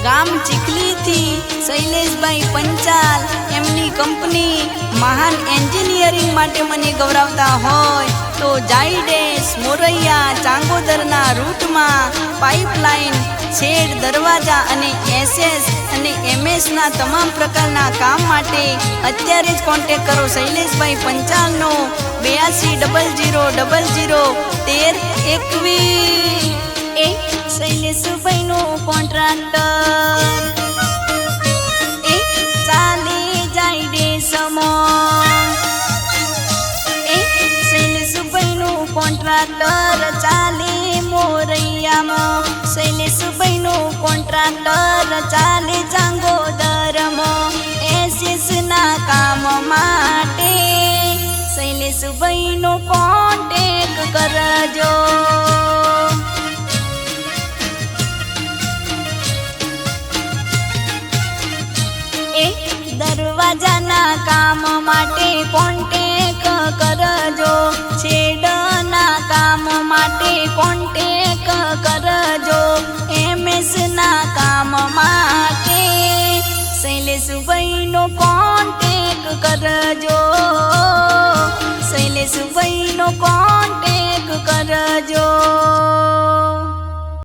ગામ ચીખલીથી શૈલેષભાઈ પંચાલ એમની કંપની મહાન એન્જિનિયરિંગ માટે મને ગૌરવતા હોય તો ઝાયડસ મોરૈયા ચાંગોદરના રૂટમાં પાઇપલાઇન શેડ દરવાજા અને એસએસ અને એમએસના તમામ પ્રકારના કામ માટે અત્યારે જ કોન્ટેક્ટ કરો શૈલેષભાઈ પંચાલનો 8200001321 શૈલેષભાઈનો કોન્ટ્રાક્ટર ચાલે ઝાયડસમાં શૈલેષભાઈનો કોન્ટ્રાક્ટર ચાલે મોરૈયામાં શૈલેષભાઈનો કોન્ટ્રાક્ટર ચાલે ચાંગોદરમાં એસએસના કામ માટે શૈલેષભાઈનો કોન્ટેક કરજો। દરવાજાના કામ માટે કોન્ટેક કરજો, છેડના કામ માટે કોન્ટેક કરજો, એમએસના કામ માટે શૈલેષભાઈનો કોન્ટેક કરજો, શૈલેષભાઈનો કોન્ટેક કરજો।